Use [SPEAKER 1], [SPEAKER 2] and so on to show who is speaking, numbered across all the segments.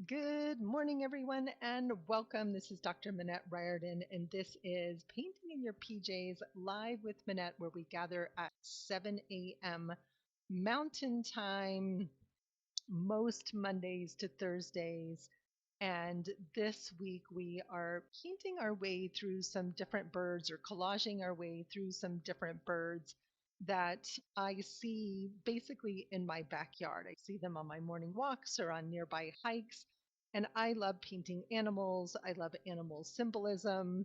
[SPEAKER 1] Good morning, everyone, and welcome. This is Dr. Minette Riordan, and this is Painting in Your PJs live with Minette, where we gather at 7 a.m. Mountain Time, most Mondays to Thursdays. And this week we are painting our way through some different birds or collaging our way through some different birds that I see basically in my backyard. I see them on my morning walks or on nearby hikes. And I love painting animals. I love animal symbolism.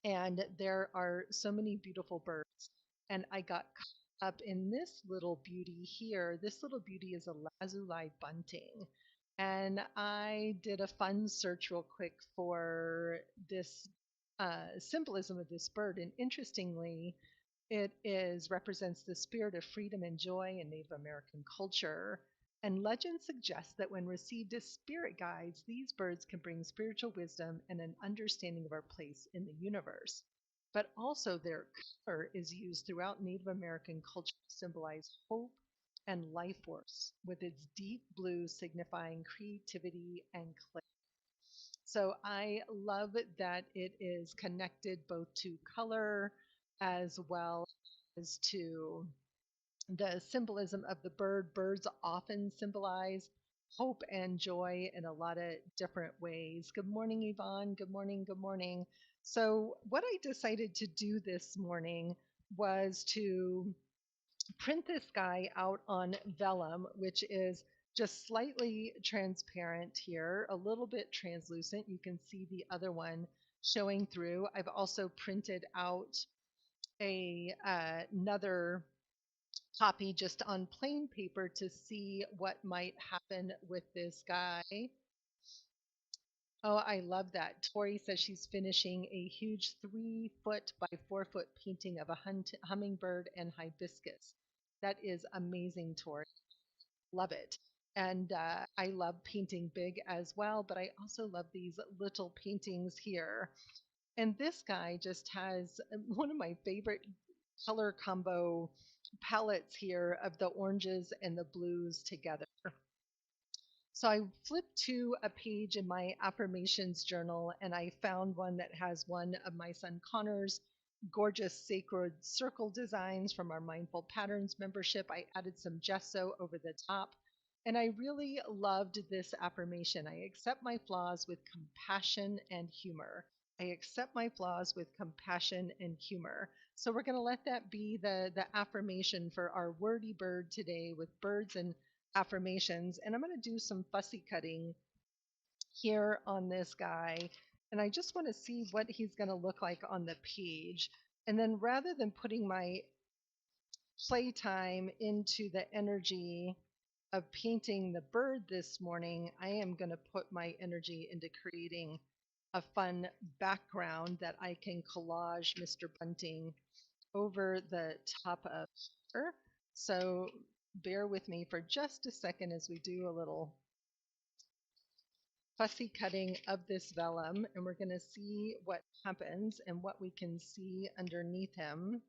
[SPEAKER 1] And there are so many beautiful birds. And I got caught up in this little beauty here. This little beauty is a Lazuli Bunting. And I did a fun search real quick for this symbolism of this bird. And interestingly, it is represents the spirit of freedom and joy in Native American culture. And legend suggests that when received as spirit guides, these birds can bring spiritual wisdom and an understanding of our place in the universe. But also, their color is used throughout Native American culture to symbolize hope and life force, with its deep blue signifying creativity and clarity. So I love that it is connected both to color as well as to the symbolism of the bird. Birds often symbolize hope and joy in a lot of different ways. Good morning, Yvonne. Good morning. Good morning. So, what I decided to do this morning was to print this guy out on vellum, which is just slightly transparent here, a little bit translucent. You can see the other one showing through. I've also printed out another copy just on plain paper to see what might happen with this guy. Oh, I love that. Tori says she's finishing a huge 3 foot by 4 foot painting of a hummingbird and hibiscus. That is amazing, Tori. Love it. And I love painting big as well, but I also love these little paintings here. And this guy just has one of my favorite color combo palettes here of the oranges and the blues together. So I flipped to a page in my affirmations journal and I found one that has one of my son Connor's gorgeous sacred circle designs from our Mindful Patterns membership. I added some gesso over the top. And I really loved this affirmation. I accept my flaws with compassion and humor. I accept my flaws with compassion and humor. So we're going to let that be the affirmation for our wordy bird today with birds and affirmations. And I'm going to do some fussy cutting here on this guy. And I just want to see what he's going to look like on the page. And then rather than putting my playtime into the energy of painting the bird this morning, I am going to put my energy into creating a fun background that I can collage Mr. Bunting over the top of here. So bear with me for just a second as we do a little fussy cutting of this vellum, and we're going to see what happens and what we can see underneath him.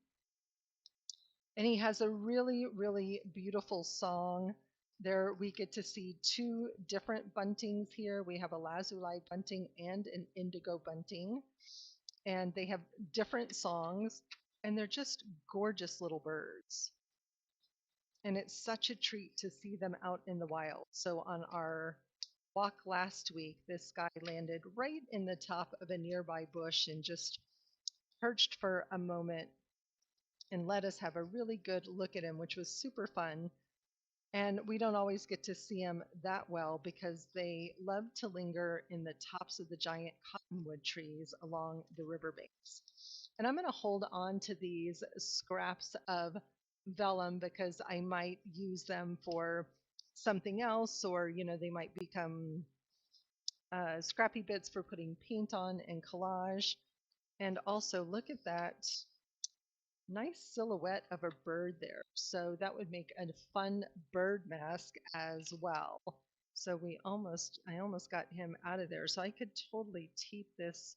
[SPEAKER 1] And he has a really, really beautiful song. There we get to see two different buntings here. We have a lazuli bunting and an indigo bunting, and they have different songs, and they're just gorgeous little birds. And it's such a treat to see them out in the wild. So on our walk last week, this guy landed right in the top of a nearby bush and just perched for a moment and let us have a really good look at him, which was super fun. And we don't always get to see them that well because they love to linger in the tops of the giant cottonwood trees along the riverbanks. And I'm going to hold on to these scraps of vellum because I might use them for something else, or they might become scrappy bits for putting paint on and collage. And also look at that nice silhouette of a bird there. So that would make a fun bird mask as well. So I almost got him out of there. So I could totally tape this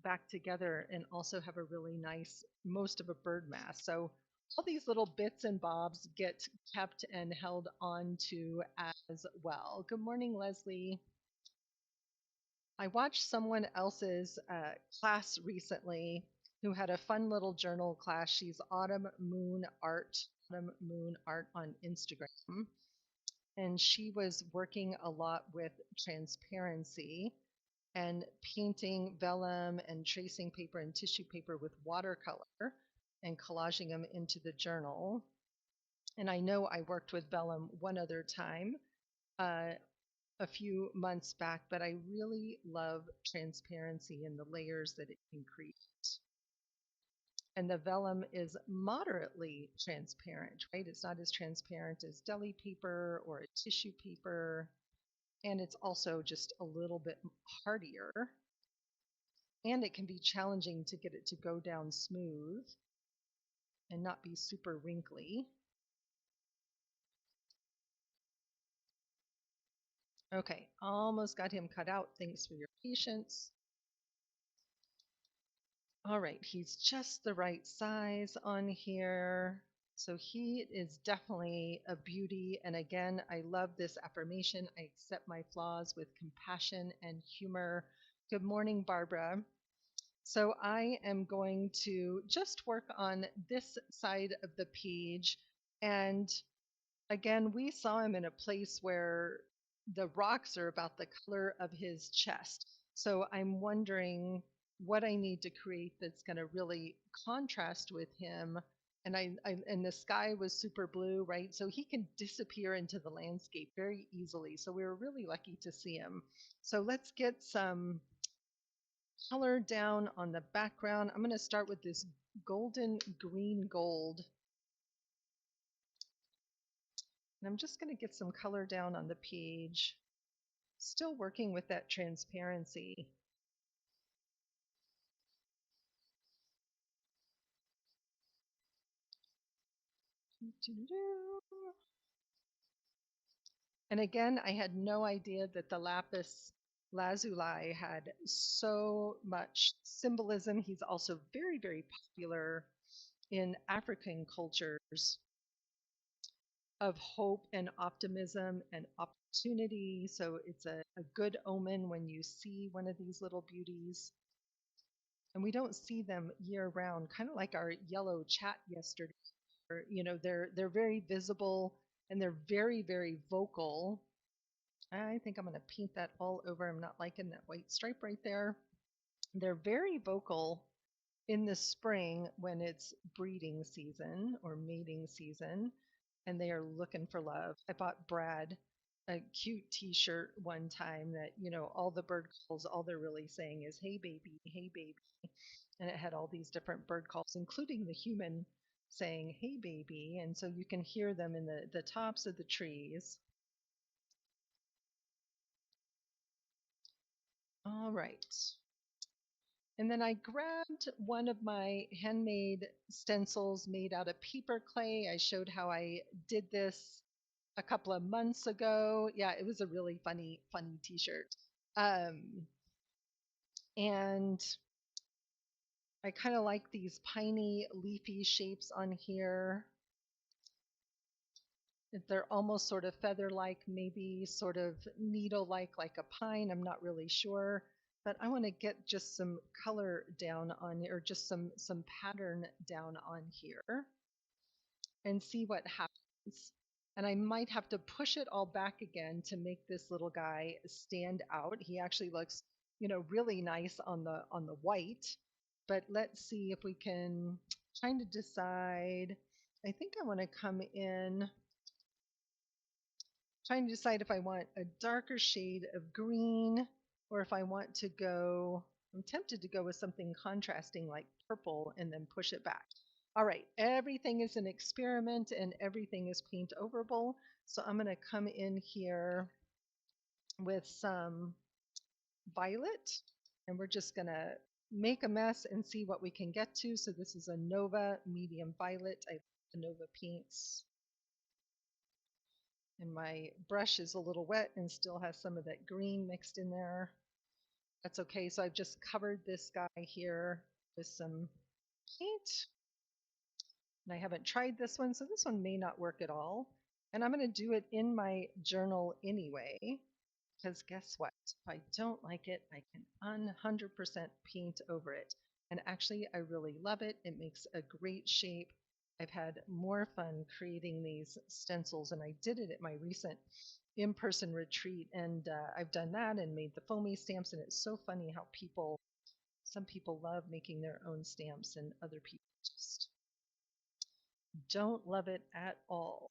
[SPEAKER 1] back together and also have a really nice, most of a bird mask. So all these little bits and bobs get kept and held on to as well. Good morning, Leslie. I watched someone else's class recently who had a fun little journal class. She's Autumn Moon Art on Instagram. And she was working a lot with transparency and painting vellum and tracing paper and tissue paper with watercolor and collaging them into the journal. And I know I worked with vellum one other time uh, a few months back, but I really love transparency and the layers that it can create. And the vellum is moderately transparent, right? It's not as transparent as deli paper or a tissue paper. And it's also just a little bit hardier. And it can be challenging to get it to go down smooth and not be super wrinkly. Okay, almost got him cut out. Thanks for your patience. All right, he's just the right size on here. So he is definitely a beauty. And again, I love this affirmation. I accept my flaws with compassion and humor. Good morning, Barbara. So I am going to just work on this side of the page. And again, we saw him in a place where the rocks are about the color of his chest. So I'm wondering what I need to create that's going to really contrast with him. And and the sky was super blue, right? So he can disappear into the landscape very easily. So we were really lucky to see him. So let's get some color down on the background. I'm going to start with this golden green gold. And I'm just going to get some color down on the page. Still working with that transparency. And again, I had no idea that the lapis lazuli had so much symbolism. He's also very, very popular in African cultures of hope and optimism and opportunity. So it's a good omen when you see one of these little beauties. And we don't see them year round, kind of like our yellow chat yesterday. They're very visible and they're very, very vocal. I think I'm going to paint that all over. I'm not liking that white stripe right there. They're very vocal in the spring when it's breeding season or mating season, and they are looking for love. I bought Brad a cute t-shirt one time that, all the bird calls, all they're really saying is, hey baby, hey baby. And it had all these different bird calls, including the human saying, hey baby. And so you can hear them in the tops of the trees. All right. And then I grabbed one of my handmade stencils made out of paper clay. I showed how I did this a couple of months ago. Yeah, it was a really funny t-shirt. And I kind of like these piney leafy shapes on here. They're almost sort of feather-like, maybe sort of needle-like, like a pine. I'm not really sure. But I want to get just some color down on here, or just some pattern down on here and see what happens. And I might have to push it all back again to make this little guy stand out. He actually looks, really nice on the white. But let's see if we can, trying to decide. I think I want to come in, trying to decide if I want a darker shade of green or if I want to go, I'm tempted to go with something contrasting like purple and then push it back. All right, everything is an experiment and everything is paint overable. So I'm going to come in here with some violet and we're just going to make a mess and see what we can get to. So this is a Nova medium violet. I like the Nova paints. And my brush is a little wet and still has some of that green mixed in there. That's okay. So I've just covered this guy here with some paint. And I haven't tried this one, so this one may not work at all. And I'm going to do it in my journal anyway, because guess what? If I don't like it, I can 100% paint over it. And actually, I really love it. It makes a great shape. I've had more fun creating these stencils, and I did it at my recent in-person retreat, and I've done that and made the foamy stamps, and it's so funny how some people love making their own stamps, and other people just don't love it at all.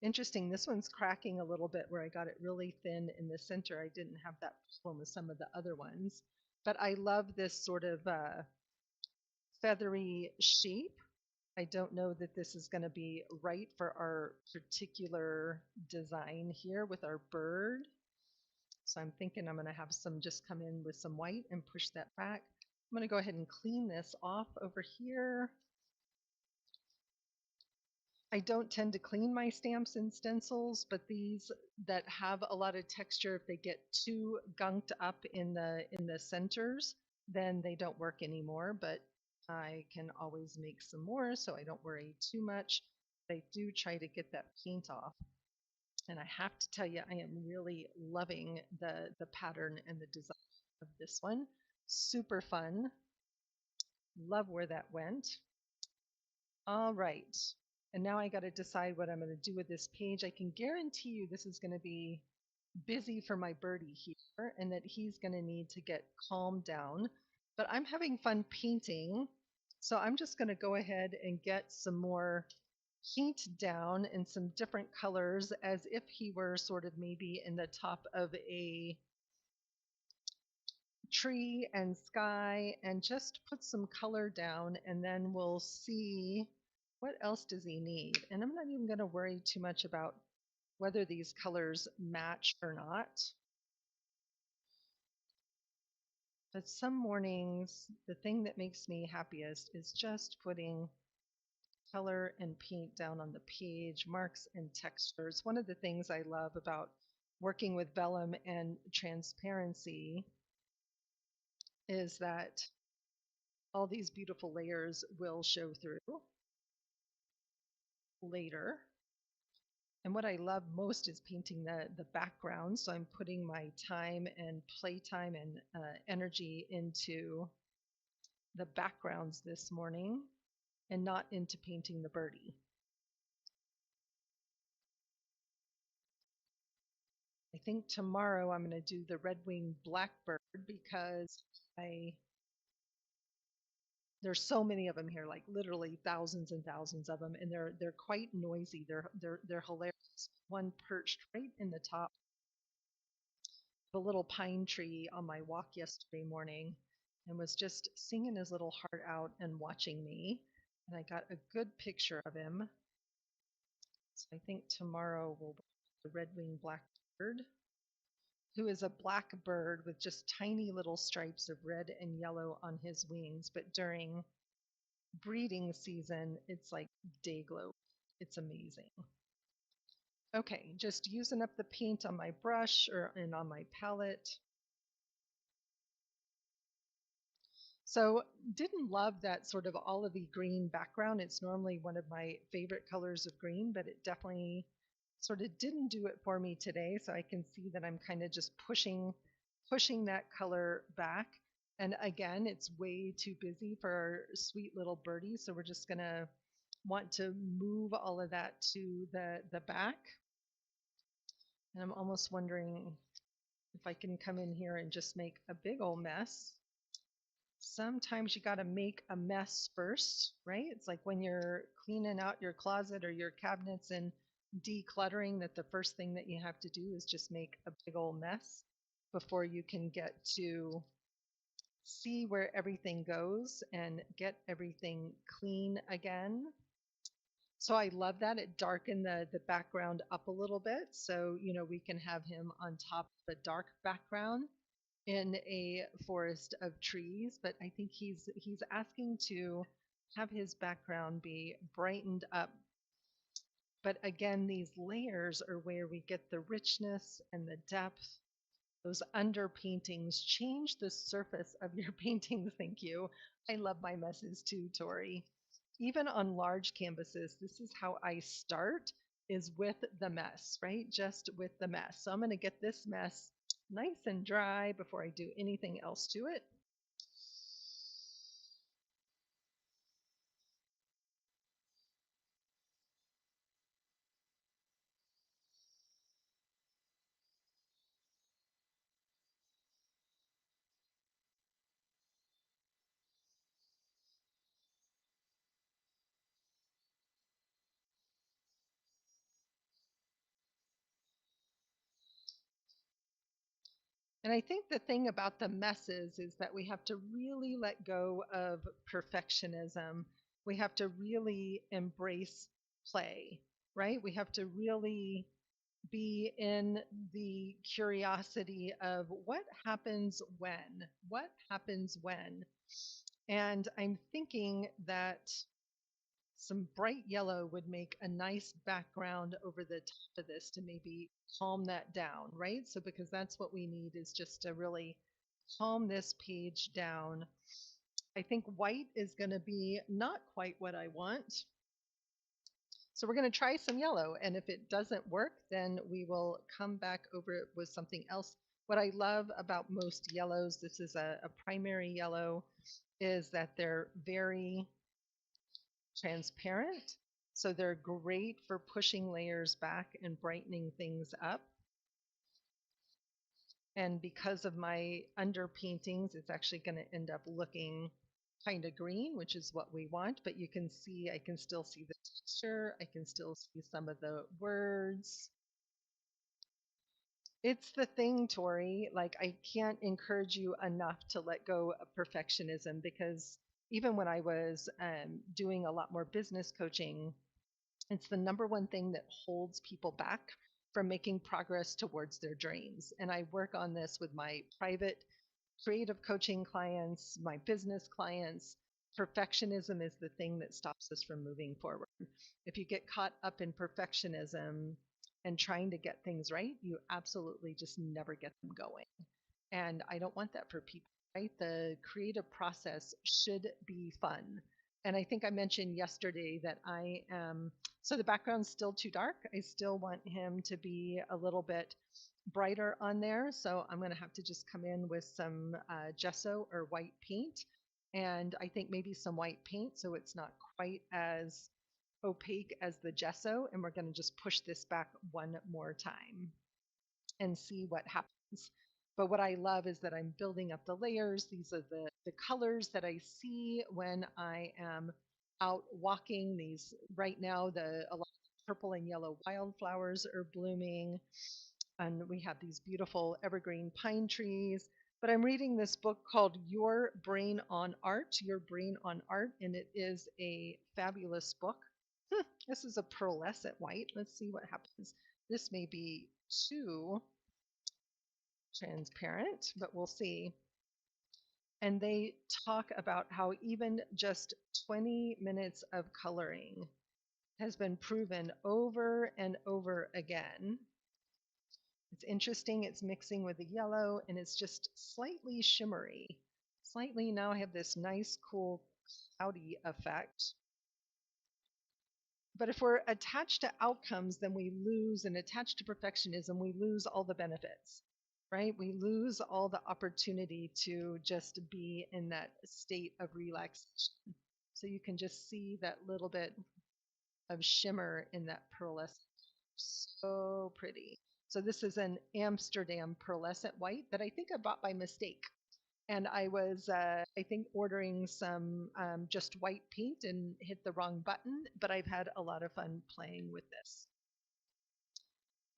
[SPEAKER 1] Interesting, this one's cracking a little bit where I got it really thin in the center. I didn't have that problem with some of the other ones, but I love this sort of feathery shape. I don't know that this is going to be right for our particular design here with our bird. So I'm thinking I'm going to have some just come in with some white and push that back. I'm going to go ahead and clean this off over here. I don't tend to clean my stamps and stencils, but these that have a lot of texture, if they get too gunked up in the centers, then they don't work anymore. But I can always make some more, so I don't worry too much. I do try to get that paint off. And I have to tell you, I am really loving the pattern and the design of this one. Super fun. Love where that went. All right. And now I got to decide what I'm going to do with this page. I can guarantee you this is going to be busy for my birdie here, and that he's going to need to get calmed down. But I'm having fun painting, so I'm just going to go ahead and get some more paint down in some different colors, as if he were sort of maybe in the top of a tree and sky, and just put some color down, and then we'll see what else does he need. And I'm not even going to worry too much about whether these colors match or not. But some mornings, the thing that makes me happiest is just putting color and paint down on the page, marks and textures. One of the things I love about working with vellum and transparency is that all these beautiful layers will show through later. And what I love most is painting the background. So I'm putting my time and playtime and energy into the backgrounds this morning, and not into painting the birdie. I think tomorrow I'm going to do the red-winged blackbird, because I there's so many of them here, like literally thousands and thousands of them, and they're quite noisy. They're hilarious. One perched right in the top of a little pine tree on my walk yesterday morning, and was just singing his little heart out and watching me. And I got a good picture of him. So I think tomorrow will be the red-winged blackbird, who is a black bird with just tiny little stripes of red and yellow on his wings. But during breeding season, it's like day glow. It's amazing. Okay, just using up the paint on my brush and on my palette. So didn't love that sort of olivey green background. It's normally one of my favorite colors of green, but it definitely sort of didn't do it for me today. So I can see that I'm kind of just pushing that color back. And again, it's way too busy for our sweet little birdie. So we're just gonna want to move all of that to the back. And I'm almost wondering if I can come in here and just make a big old mess. Sometimes you got to make a mess first, right? It's like when you're cleaning out your closet or your cabinets and decluttering, that the first thing that you have to do is just make a big old mess before you can get to see where everything goes and get everything clean again. So I love that. It darkened the background up a little bit. So, we can have him on top of a dark background in a forest of trees, but I think he's asking to have his background be brightened up. But again, these layers are where we get the richness and the depth. Those underpaintings change the surface of your paintings. Thank you. I love my messes too, Tori. even on large canvases, this is how I start, is with the mess, right? Just with the mess. So I'm going to get this mess nice and dry before I do anything else to it. And I think the thing about the messes is that we have to really let go of perfectionism. We have to really embrace play, right? We have to really be in the curiosity of what happens when, what happens when. And I'm thinking that some bright yellow would make a nice background over the top of this to maybe calm that down, right? So, because that's what we need is just to really calm this page down. I think white is going to be not quite what I want. So we're going to try some yellow, and if it doesn't work, then we will come back over it with something else. What I love about most yellows, this is a primary yellow, is that they're very transparent. So they're great for pushing layers back and brightening things up. And because of my underpaintings, it's actually going to end up looking kind of green, which is what we want. But you can see, I can still see the texture. I can still see some of the words. It's the thing, Tori. Like, I can't encourage you enough to let go of perfectionism, because even when I was doing a lot more business coaching, it's the number one thing that holds people back from making progress towards their dreams. And I work on this with my private creative coaching clients, my business clients. Perfectionism is the thing that stops us from moving forward. If you get caught up in perfectionism and trying to get things right, you absolutely just never get them going. And I don't want that for people, right? The creative process should be fun. And I think I mentioned yesterday that I am, so the background's still too dark. I still want him to be a little bit brighter on there. So I'm going to have to just come in with some gesso or white paint. And I think maybe some white paint so it's not quite as opaque as the gesso. And we're going to just push this back one more time and see what happens. But what I love is that I'm building up the layers. These are the colors that I see when I am out walking. These right now, a lot of purple and yellow wildflowers are blooming. And we have these beautiful evergreen pine trees. But I'm reading this book called Your Brain on Art, Your Brain on Art, and it is a fabulous book. This is a pearlescent white. Let's see what happens. This may be too transparent, but we'll see. And they talk about how even just 20 minutes of coloring has been proven over and over again. It's interesting, it's mixing with the yellow and it's just slightly shimmery. Slightly, now I have this nice, cool, cloudy effect. But if we're attached to outcomes, then we lose, and attached to perfectionism, we lose all the benefits, right? We lose all the opportunity to just be in that state of relaxation. So you can just see that little bit of shimmer in that pearlescent. So pretty. So this is an Amsterdam pearlescent white that I think I bought by mistake. And I was, I think, ordering some just white paint and hit the wrong button, but I've had a lot of fun playing with this.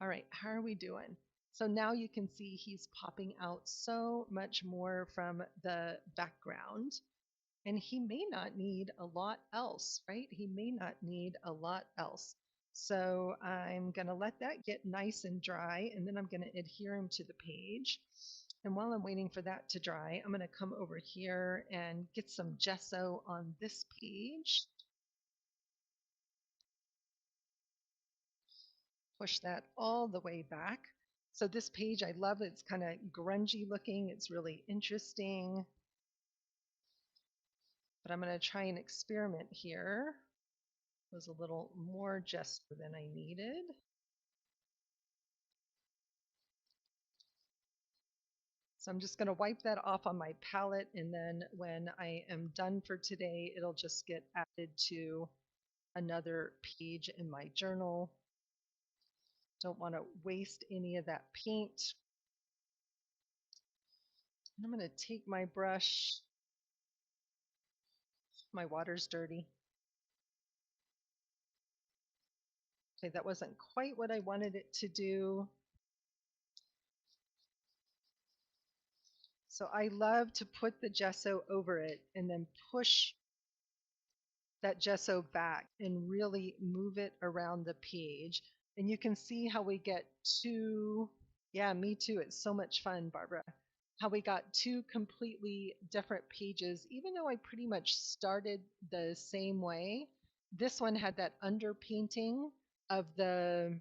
[SPEAKER 1] All right, how are we doing? So now you can see he's popping out so much more from the background. And he may not need a lot else, right? He may not need a lot else. So I'm going to let that get nice and dry, and then I'm going to adhere him to the page. And while I'm waiting for that to dry, I'm going to come over here and get some gesso on this page. Push that all the way back. So this page, I love it. It's kind of grungy looking. It's really interesting. But I'm going to try and experiment here. It was a little more gesso than I needed. So I'm just going to wipe that off on my palette, and then when I am done for today, it'll just get added to another page in my journal. Don't want to waste any of that paint. And I'm going to take my brush. My water's dirty. Okay, that wasn't quite what I wanted it to do. So I love to put the gesso over it and then push that gesso back and really move it around the page. And you can see how we get two, yeah, me too. It's so much fun, Barbara. How we got two completely different pages, even though I pretty much started the same way. This one had that underpainting of the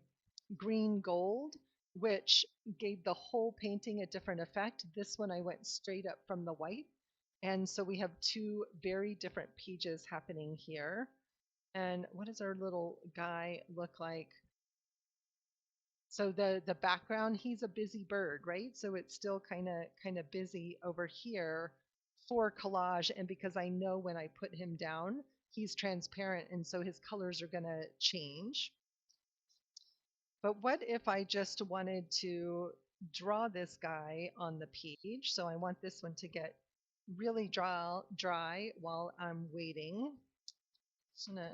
[SPEAKER 1] green gold, which gave the whole painting a different effect. This one I went straight up from the white. And so we have two very different pages happening here. And what does our little guy look like? So the background, he's a busy bird, right? So it's still kind of busy over here for collage. And because I know when I put him down, he's transparent, and so his colors are going to change. But what if I just wanted to draw this guy on the page? So I want this one to get really dry while I'm waiting. I'm gonna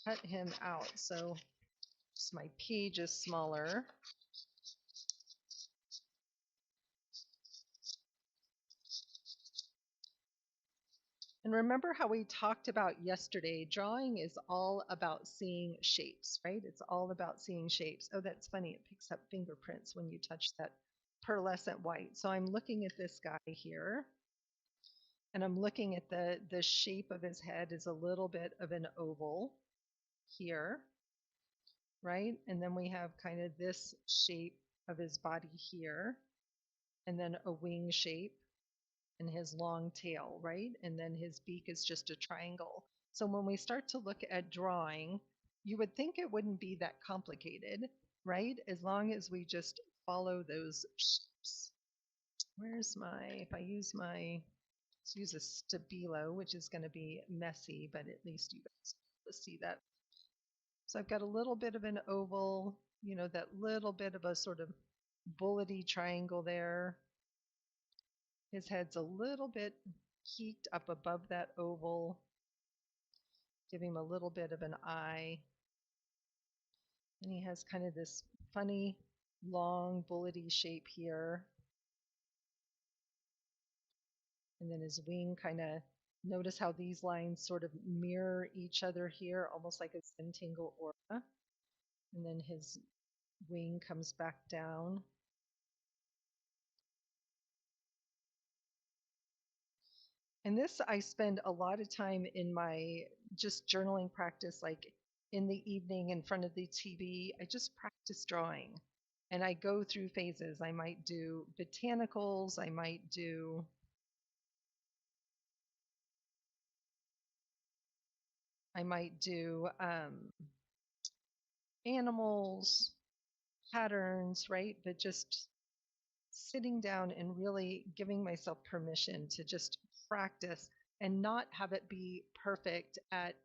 [SPEAKER 1] cut him out so just my page is smaller. And remember how we talked about yesterday, drawing is all about seeing shapes, right? It's all about seeing shapes. Oh, that's funny. It picks up fingerprints when you touch that pearlescent white. So I'm looking at this guy here, and I'm looking at the shape of his head is a little bit of an oval here, right? And then we have kind of this shape of his body here, and then a wing shape and his long tail, right? And then his beak is just a triangle. So when we start to look at drawing, you would think it wouldn't be that complicated, right? As long as we just follow those shapes. Where's my, if I use my, let's use a stabilo, which is going to be messy, but at least you guys will see that. So I've got a little bit of an oval, you know, that little bit of a sort of bullety triangle there. His head's a little bit peaked up above that oval. Give him a little bit of an eye. And he has kind of this funny, long, bullety shape here. And then his wing kind of, notice how these lines sort of mirror each other here, almost like a Zentangle aura. And then his wing comes back down. And this, I spend a lot of time in my just journaling practice, like in the evening in front of the TV. I just practice drawing, and I go through phases. I might do botanicals, I might do animals, patterns, right? But just sitting down and really giving myself permission to just practice and not have it be perfect at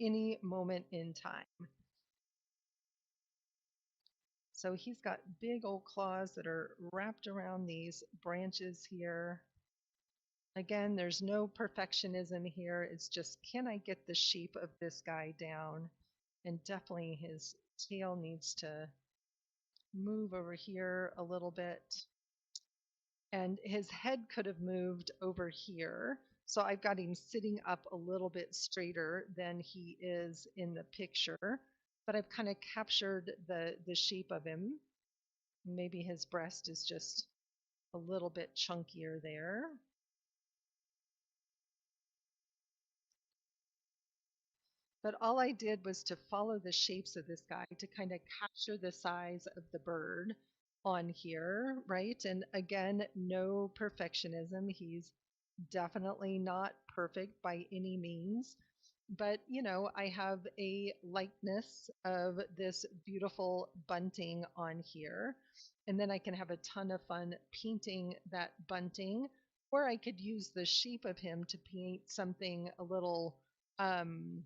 [SPEAKER 1] any moment in time. So he's got big old claws that are wrapped around these branches here. Again, there's no perfectionism here. It's just, can I get the shape of this guy down? And definitely his tail needs to move over here a little bit. And his head could have moved over here. So I've got him sitting up a little bit straighter than he is in the picture, but I've kind of captured the shape of him. Maybe his breast is just a little bit chunkier there. But all I did was to follow the shapes of this guy to kind of capture the size of the bird on here, right? And again, no perfectionism. He's definitely not perfect by any means, but I have a likeness of this beautiful bunting on here, and then I can have a ton of fun painting that bunting, or I could use the shape of him to paint something a little um,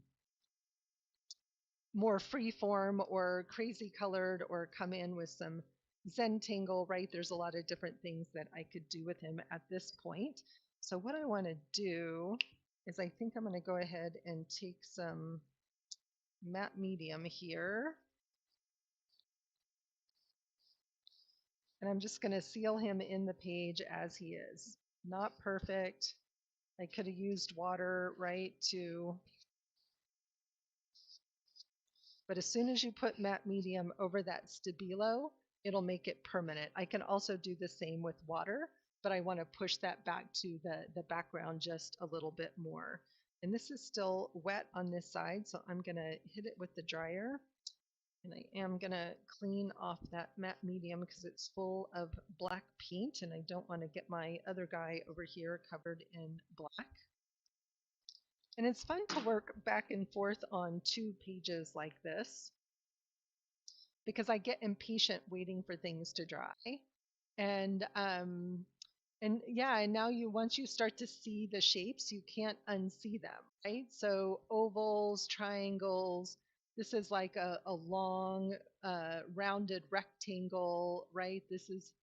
[SPEAKER 1] more free form or crazy colored, or come in with some Zentangle, right? There's a lot of different things that I could do with him at this point. So what I want to do is I think I'm going to go ahead and take some matte medium here, and I'm just going to seal him in the page as he is. Not perfect. I could have used water, right, but as soon as you put matte medium over that stabilo, it'll make it permanent. I can also do the same with water, but I want to push that back to the background just a little bit more. And this is still wet on this side, so I'm going to hit it with the dryer. And I am going to clean off that matte medium because it's full of black paint, and I don't want to get my other guy over here covered in black. And it's fun to work back and forth on two pages like this because I get impatient waiting for things to dry. And yeah, and now once you start to see the shapes, you can't unsee them, right? So ovals, triangles, this is like a long rounded rectangle, right? This is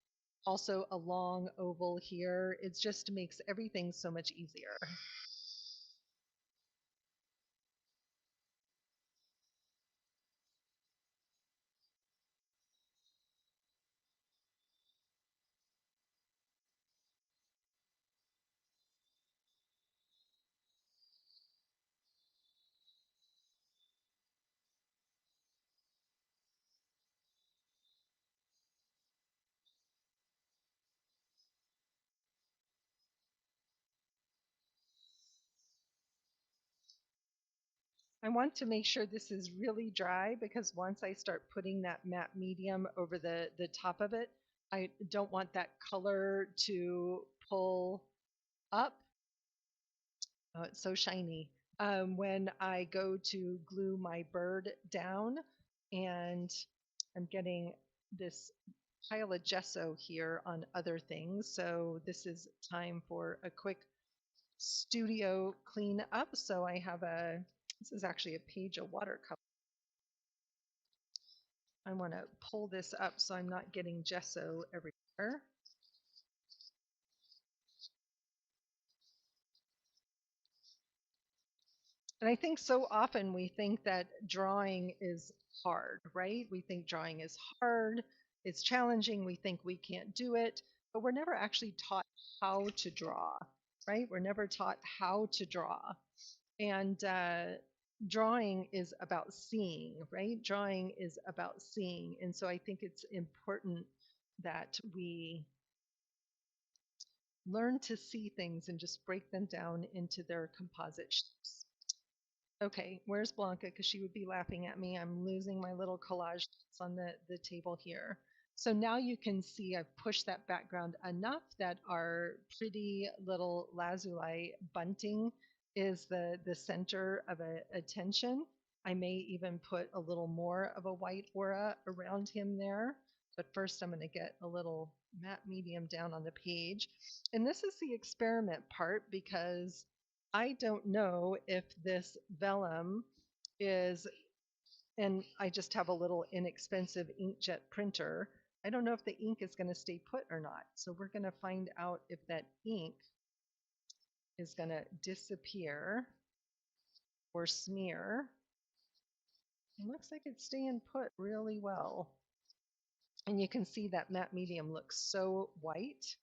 [SPEAKER 1] also a long oval here. It just makes everything so much easier. I want to make sure this is really dry because once I start putting that matte medium over the top of it, I don't want that color to pull up. Oh, it's so shiny. When I go to glue my bird down, and I'm getting this pile of gesso here on other things. So this is time for a quick studio clean up. So I have this is actually a page of watercolor. I want to pull this up so I'm not getting gesso everywhere. And I think so often we think that drawing is hard, right? We think drawing is hard, it's challenging, we think we can't do it, but we're never actually taught how to draw, right? We're never taught how to draw. And drawing is about seeing, right? Drawing is about seeing. And so I think it's important that we learn to see things and just break them down into their composite shapes. Okay, where's Blanca? Because she would be laughing at me. I'm losing my little collage that's on the table here. So now you can see I've pushed that background enough that our pretty little lazuli bunting is the center of attention. I may even put a little more of a white aura around him there. But first I'm going to get a little matte medium down on the page. And this is the experiment part because I don't know if this vellum is, and I just have a little inexpensive inkjet printer. I don't know if the ink is going to stay put or not. So we're going to find out if that ink is going to disappear or smear. It looks like it's staying put really well. And you can see that matte medium looks so white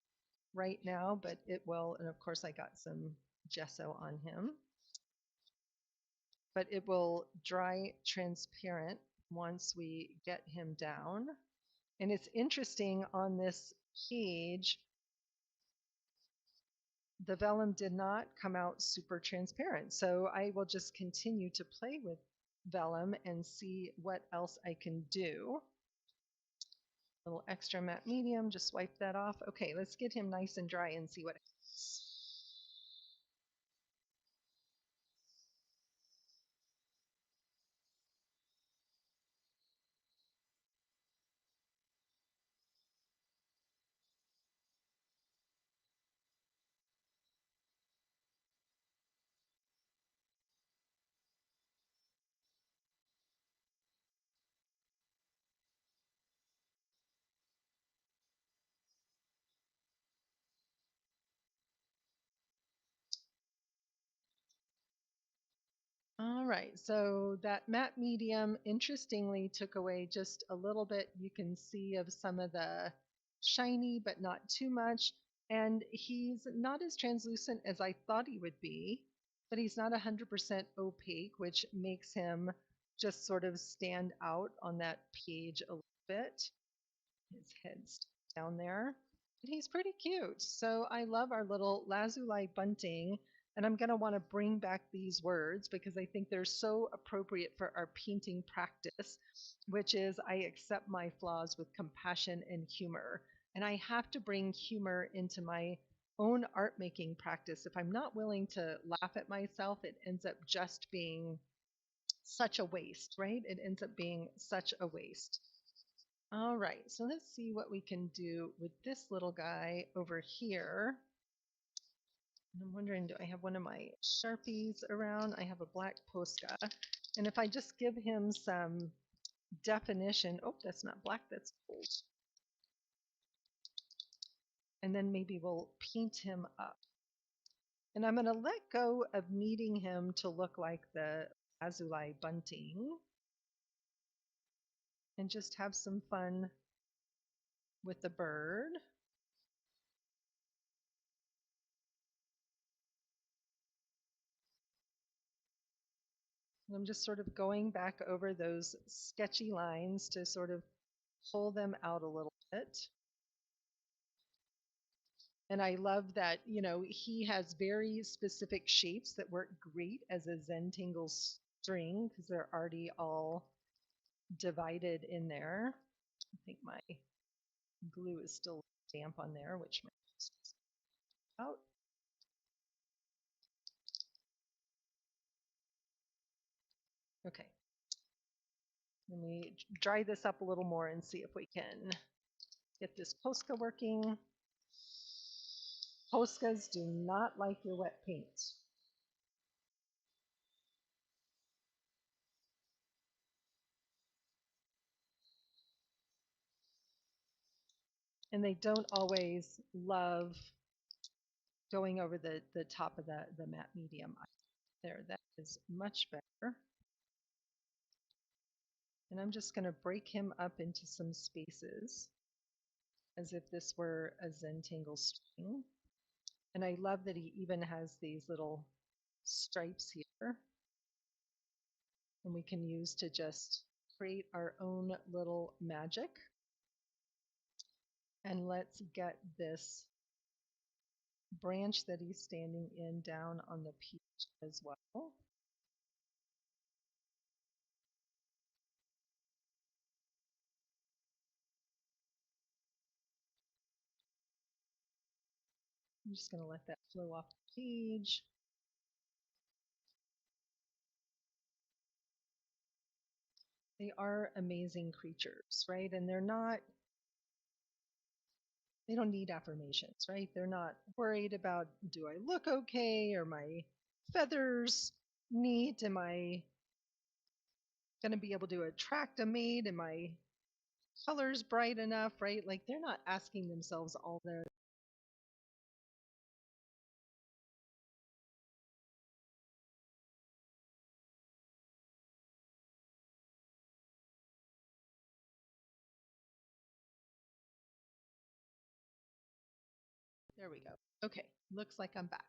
[SPEAKER 1] right now, but it will, and of course I got some gesso on him, but it will dry transparent once we get him down. And it's interesting on this page, the vellum did not come out super transparent. So I will just continue to play with vellum and see what else I can do. A little extra matte medium, just wipe that off. Okay, let's get him nice and dry and see what happens. right, so that matte medium interestingly took away just a little bit. You can see of some of the shiny, but not too much. And he's not as translucent as I thought he would be, but he's not 100% opaque, which makes him just sort of stand out on that page a little bit. His head's down there. But he's pretty cute. So I love our little Lazuli Bunting. And I'm going to want to bring back these words because I think they're so appropriate for our painting practice, which is I accept my flaws with compassion and humor. And I have to bring humor into my own art making practice. If I'm not willing to laugh at myself, it ends up just being such a waste, right? It ends up being such a waste. All right, so let's see what we can do with this little guy over here. I'm wondering, do I have one of my Sharpies around? I have a black posca. And if I just give him some definition, oh, that's not black, that's gold. And then maybe we'll paint him up. And I'm going to let go of needing him to look like the Lazuli Bunting and just have some fun with the bird. I'm just sort of going back over those sketchy lines to sort of pull them out a little bit. And I love that, you know, he has very specific shapes that work great as a Zentangle string because they're already all divided in there. I think my glue is still damp on there, which might just out. Okay. Let me dry this up a little more and see if we can get this posca working. Poscas do not like your wet paint. And they don't always love going over the top of the matte medium. There, that is much better. And I'm just going to break him up into some spaces as if this were a Zentangle string. And I love that he even has these little stripes here. And we can use to just create our own little magic. And let's get this branch that he's standing in down on the peach as well. I'm just going to let that flow off the page. They are amazing creatures, right? And they don't need affirmations, right? They're not worried about, do I look okay? Or my feathers neat? Am I going to be able to attract a mate? Am my colors bright enough, right? Like they're not asking themselves all the. There we go. Okay, looks like I'm back.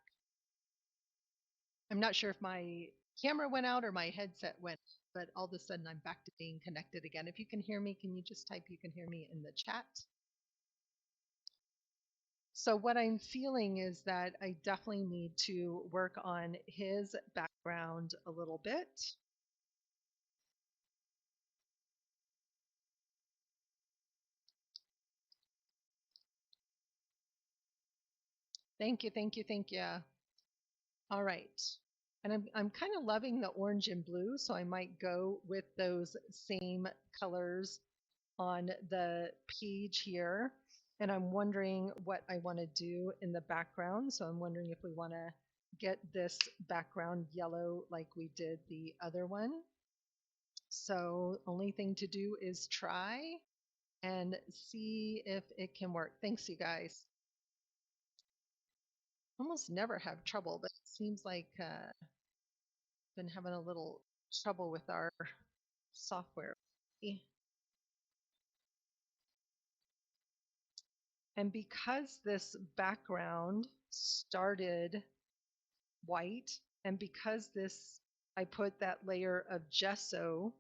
[SPEAKER 1] I'm not sure if my camera went out or my headset went, but all of a sudden I'm back to being connected again. If you can hear me, can you just type you can hear me in the chat? So what I'm feeling is that I definitely need to work on his background a little bit. Thank you, thank you, thank you. All right. And I'm kind of loving the orange and blue, so I might go with those same colors on the page here. And I'm wondering what I want to do in the background. So I'm wondering if we want to get this background yellow like we did the other one. So only thing to do is try and see if it can work. Thanks, you guys. Almost never have trouble, but it seems like been having a little trouble with our software. And because this background started white, and because I put that layer of gesso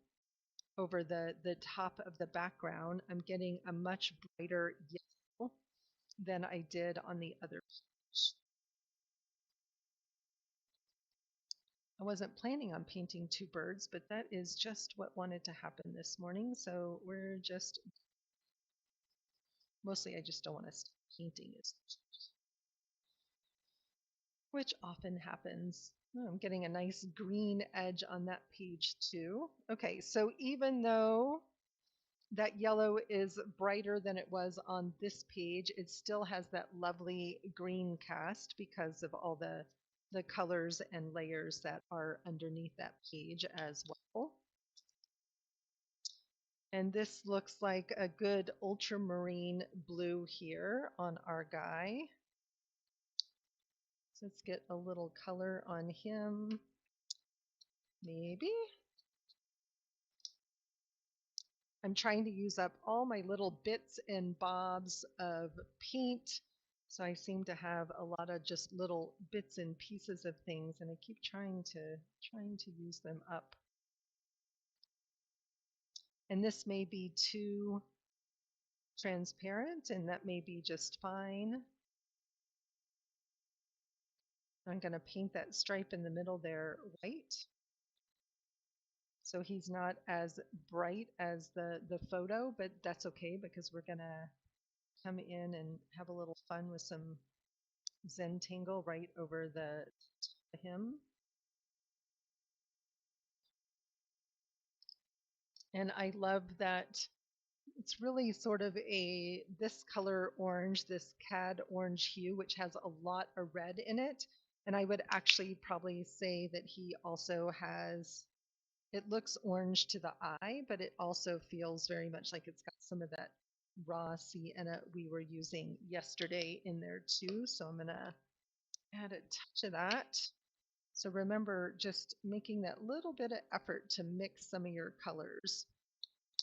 [SPEAKER 1] over the top of the background, I'm getting a much brighter yellow than I did on the other page. I wasn't planning on painting two birds, but that is just what wanted to happen this morning. So we're just, mostly I just don't want to stop painting, which often happens. Oh, I'm getting a nice green edge on that page too. Okay, so even though that yellow is brighter than it was on this page, it still has that lovely green cast because of all the colors and layers that are underneath that page as well. And this looks like a good ultramarine blue here on our guy. So let's get a little color on him, maybe. I'm trying to use up all my little bits and bobs of paint. So I seem to have a lot of just little bits and pieces of things, and I keep trying to use them up. And this may be too transparent, and that may be just fine. I'm going to paint that stripe in the middle there white. So he's not as bright as the photo, but that's okay because we're going to come in and have a little fun with some Zentangle right over the him. And I love that it's really sort of this color orange, this cad orange hue, which has a lot of red in it. And I would actually probably say that he also has, it looks orange to the eye, but it also feels very much like it's got some of that raw sienna we were using yesterday in there too. So I'm going to add a touch of that. So remember just making that little bit of effort to mix some of your colors.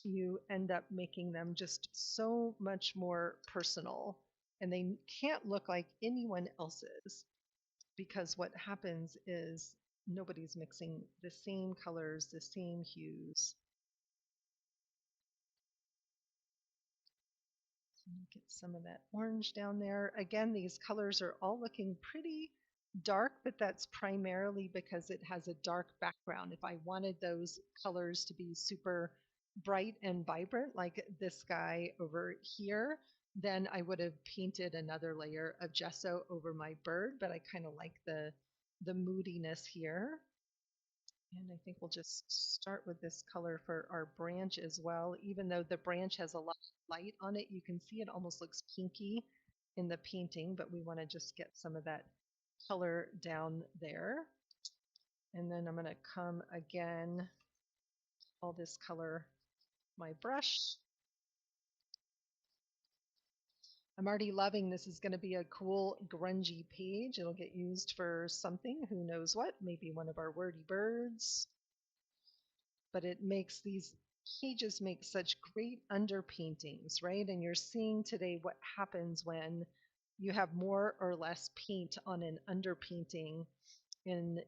[SPEAKER 1] You end up making them just so much more personal, and they can't look like anyone else's because what happens is nobody's mixing the same colors, the same hues. Get some of that orange down there. Again, these colors are all looking pretty dark, but that's primarily because it has a dark background. If I wanted those colors to be super bright and vibrant, like this guy over here, then I would have painted another layer of gesso over my bird, but I kind of like the moodiness here. And I think we'll just start with this color for our branch as well. Even though the branch has a lot of light on it, you can see it almost looks pinky in the painting, but we want to just get some of that color down there. And then I'm going to come again, all this color, my brush. I'm already loving this is going to be a cool grungy page. It'll get used for something, who knows what, maybe one of our wordy birds. But it makes these pages make such great underpaintings, right? And you're seeing today what happens when you have more or less paint on an underpainting in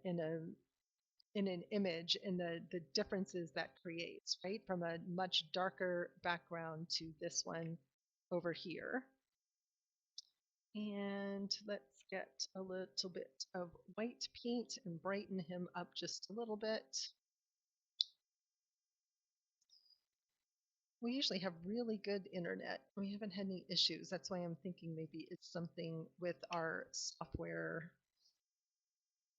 [SPEAKER 1] an image, and the differences that creates, right? From a much darker background to this one over here. And let's get a little bit of white paint and brighten him up just a little bit. We usually have really good internet. We haven't had any issues. That's why I'm thinking maybe it's something with our software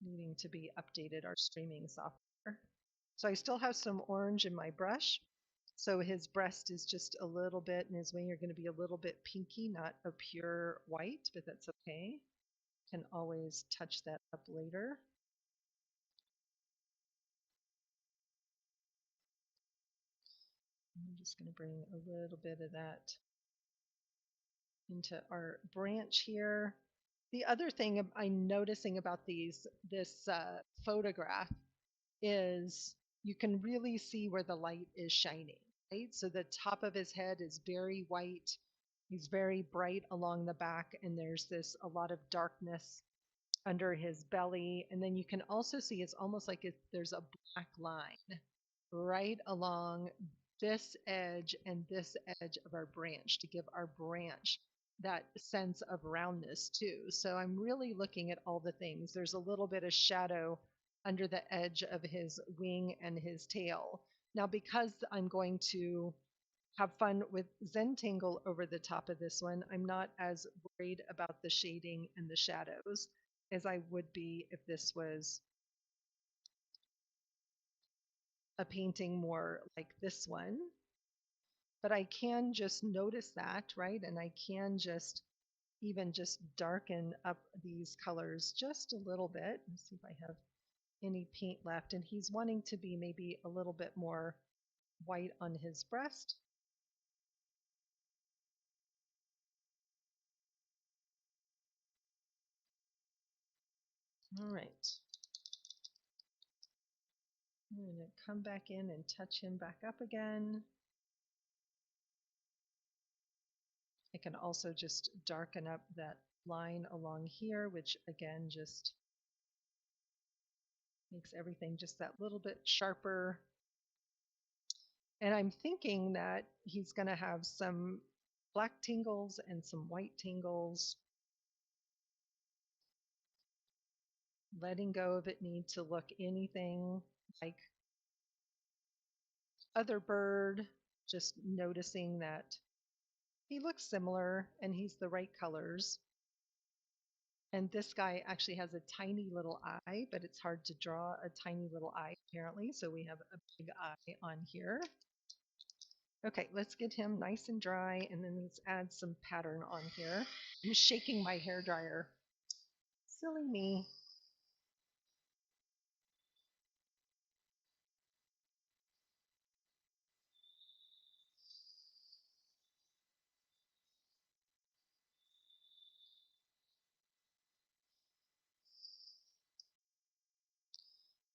[SPEAKER 1] needing to be updated, our streaming software. So I still have some orange in my brush. So his breast is just a little bit, and his wing are going to be a little bit pinky, not a pure white, but that's okay. Can always touch that up later. I'm just going to bring a little bit of that into our branch here. The other thing I'm noticing about this photograph is you can really see where the light is shining, right? So the top of his head is very white. He's very bright along the back, and there's this a lot of darkness under his belly. And then you can also see it's almost like there's a black line right along this edge and this edge of our branch to give our branch that sense of roundness too. So I'm really looking at all the things. There's a little bit of shadow under the edge of his wing and his tail. Now, because I'm going to have fun with Zentangle over the top of this one, I'm not as worried about the shading and the shadows as I would be if this was a painting more like this one. But I can just notice that, right? And I can just even just darken up these colors just a little bit. Let's see if I have any paint left. And he's wanting to be maybe a little bit more white on his breast. All right. I'm going to come back in and touch him back up again. I can also just darken up that line along here, which again just makes everything just that little bit sharper. And I'm thinking that he's going to have some black tingles and some white tingles. Letting go of it need to look anything like other bird, just noticing that he looks similar and he's the right colors. And this guy actually has a tiny little eye, but it's hard to draw a tiny little eye apparently, so we have a big eye on here. Okay, let's get him nice and dry, and then let's add some pattern on here. I'm shaking my hair dryer. Silly me.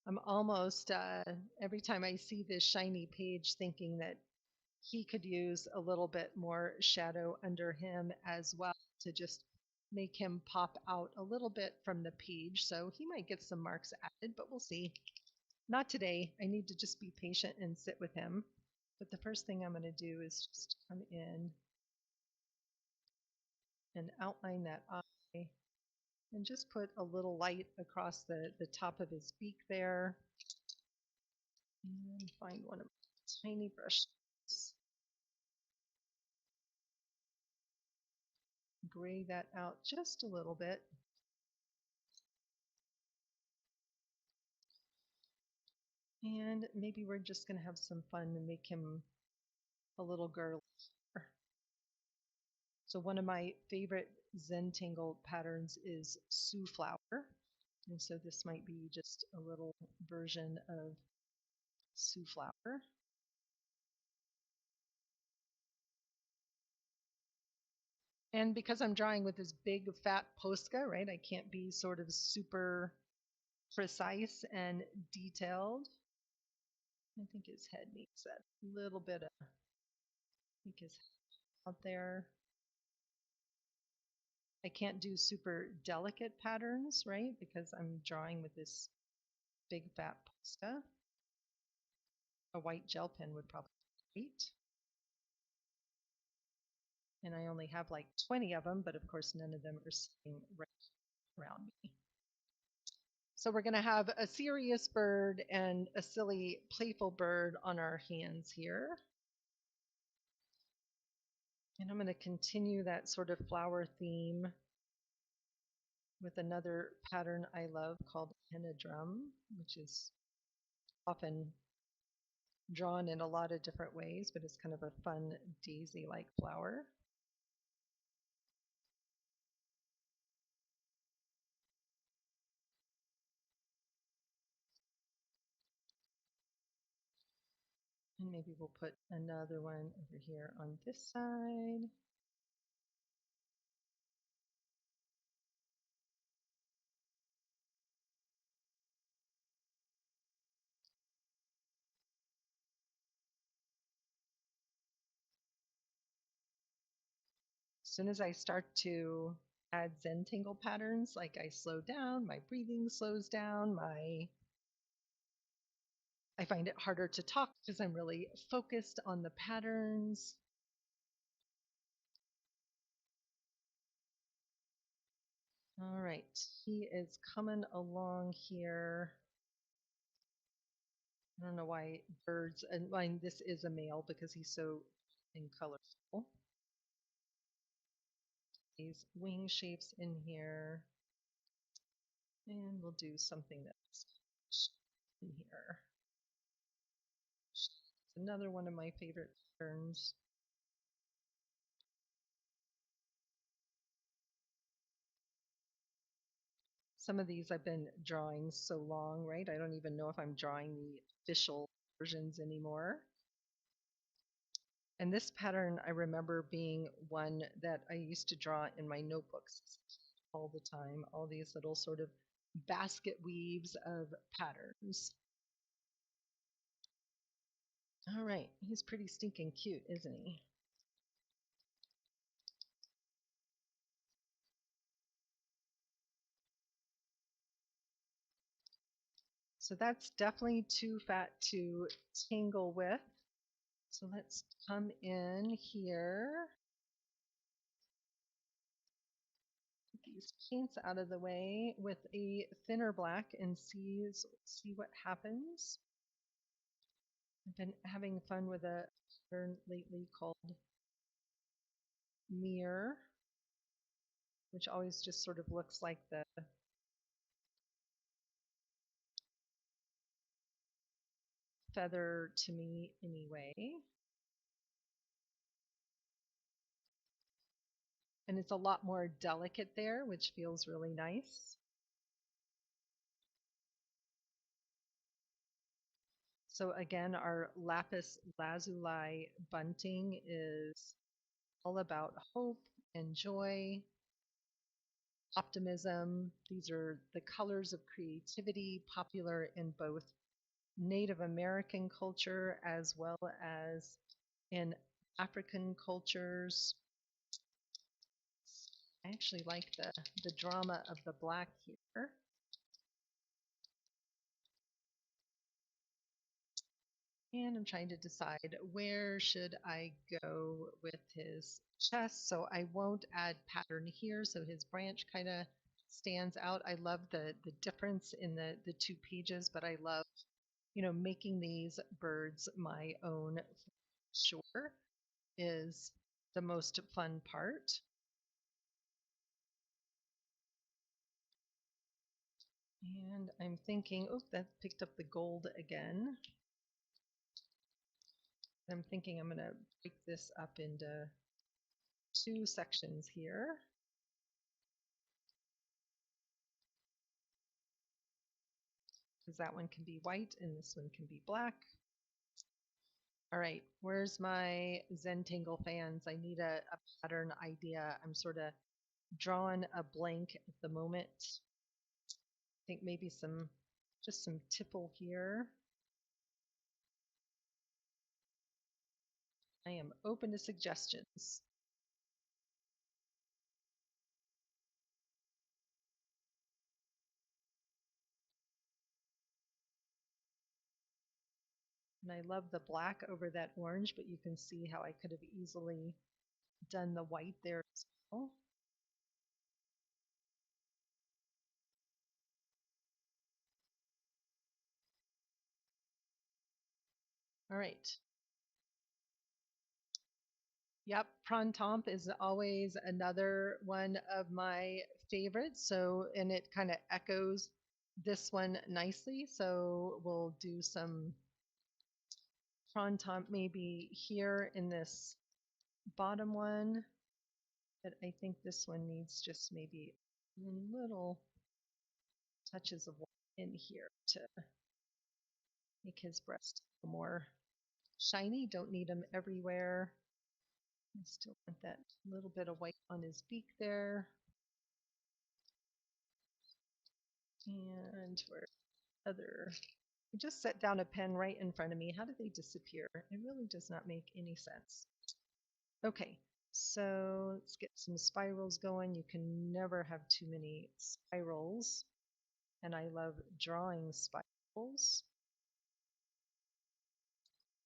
[SPEAKER 1] I'm almost, every time I see this shiny page, thinking that he could use a little bit more shadow under him as well to just make him pop out a little bit from the page. So he might get some marks added, but we'll see. Not today. I need to just be patient and sit with him. But the first thing I'm going to do is just come in and outline that eye and just put a little light across the top of his beak there. And find one of my tiny brushes. Gray that out just a little bit. And maybe we're just going to have some fun and make him a little girl. So one of my favorite Zentangle patterns is Sioux flower. And so this might be just a little version of Sioux flower. And because I'm drawing with this big fat posca, right, I can't be sort of super precise and detailed. I think his head needs that little bit of, I think his head out there. I can't do super delicate patterns, right, because I'm drawing with this big fat posca. A white gel pen would probably be great. And I only have like 20 of them, but of course none of them are sitting right around me. So we're going to have a serious bird and a silly, playful bird on our hands here. And I'm going to continue that sort of flower theme with another pattern I love called henna drum, which is often drawn in a lot of different ways, but it's kind of a fun daisy-like flower. And maybe we'll put another one over here on this side. soon as I start to add Zentangle patterns, like I slow down, my breathing slows down, I find it harder to talk because I'm really focused on the patterns. All right, he is coming along here. I don't know why birds, and this is a male because he's so colorful. These wing shapes in here. And we'll do something that's in here. It's another one of my favorite patterns. Some of these I've been drawing so long, right? I don't even know if I'm drawing the official versions anymore. And this pattern I remember being one that I used to draw in my notebooks all the time, all these little sort of basket weaves of patterns. All right, he's pretty stinking cute, isn't he? So that's definitely too fat to tangle with. So let's come in here. Get these paints out of the way with a thinner black and see what happens. I've been having fun with a pattern lately called Mirror, which always just sort of looks like the feather to me anyway. And it's a lot more delicate there, which feels really nice. So again, our lapis lazuli bunting is all about hope and joy, optimism. These are the colors of creativity, popular in both Native American culture as well as in African cultures. I actually like the drama of the black here. And I'm trying to decide where should I go with his chest. So I won't add pattern here. So his branch kind of stands out. I love the difference in the two pages, but I love, making these birds my own. Sure is the most fun part. And I'm thinking, oh, that picked up the gold again. I'm thinking I'm going to break this up into two sections here. Because that one can be white and this one can be black. All right, where's my Zentangle fans? I need a pattern idea. I'm sort of drawing a blank at the moment. I think maybe just some tipple here. I am open to suggestions. And I love the black over that orange, but you can see how I could have easily done the white there as well. All right. Yep, printemps is always another one of my favorites. So, and it kind of echoes this one nicely. So we'll do some printemps maybe here in this bottom one. But I think this one needs just maybe little touches of white in here to make his breast more shiny. Don't need them everywhere. I still want that little bit of white on his beak there. And where other, I just set down a pen right in front of me. How did they disappear? It really does not make any sense. Okay, So let's get some spirals going. You can never have too many spirals. And I love drawing spirals.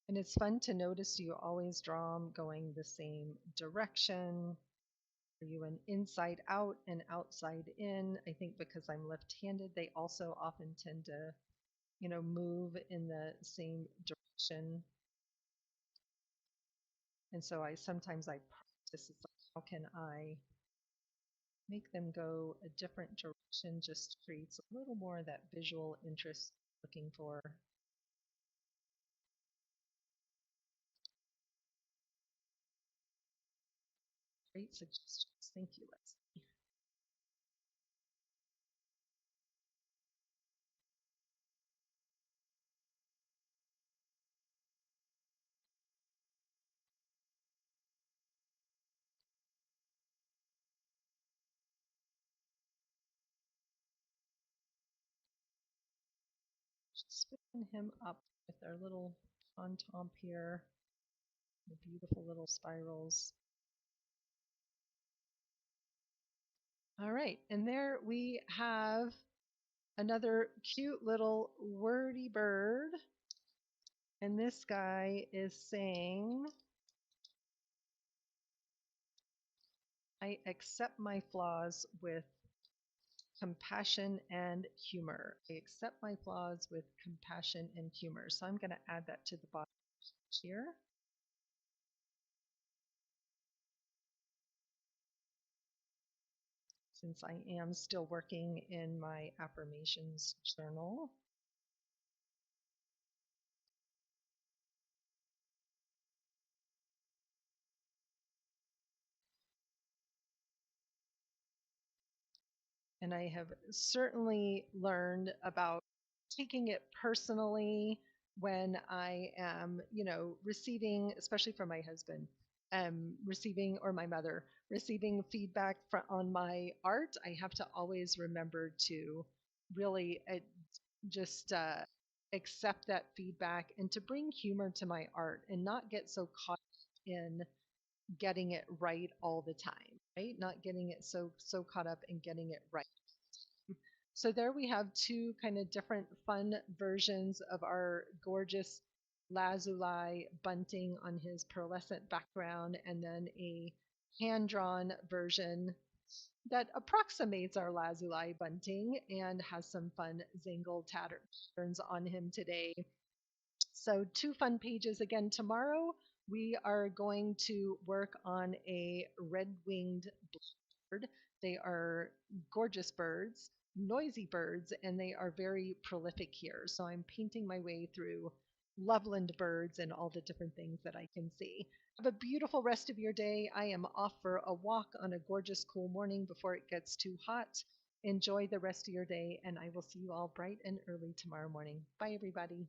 [SPEAKER 1] And it's fun to notice you always draw them going the same direction. Are you an inside out and outside in? I think because I'm left-handed, they also often tend to, move in the same direction. And so sometimes I practice, it's like, how can I make them go a different direction? Just creates a little more of that visual interest looking for. Great suggestions. Thank you, Leslie. Just filling him up with our little pom here, the beautiful little spirals. All right, and there we have another cute little wordy bird. And this guy is saying, I accept my flaws with compassion and humor. I accept my flaws with compassion and humor. So I'm going to add that to the bottom here. Since I am still working in my affirmations journal. And I have certainly learned about taking it personally when I am, receiving, especially from my husband, receiving, or my mother, receiving feedback on my art. I have to always remember to really just accept that feedback and to bring humor to my art and not get so caught in getting it right all the time, right? Not getting it so caught up in getting it right. So there we have two kind of different fun versions of our gorgeous Lazuli bunting on his pearlescent background, and then a hand-drawn version that approximates our Lazuli bunting and has some fun Zentangle patterns on him today. So 2 fun pages again tomorrow. We are going to work on a red-winged bird. They are gorgeous birds, noisy birds, and they are very prolific here. So I'm painting my way through Loveland birds and all the different things that I can see. Have a beautiful rest of your day. I am off for a walk on a gorgeous cool morning before it gets too hot. Enjoy the rest of your day, and I will see you all bright and early tomorrow morning. Bye, everybody.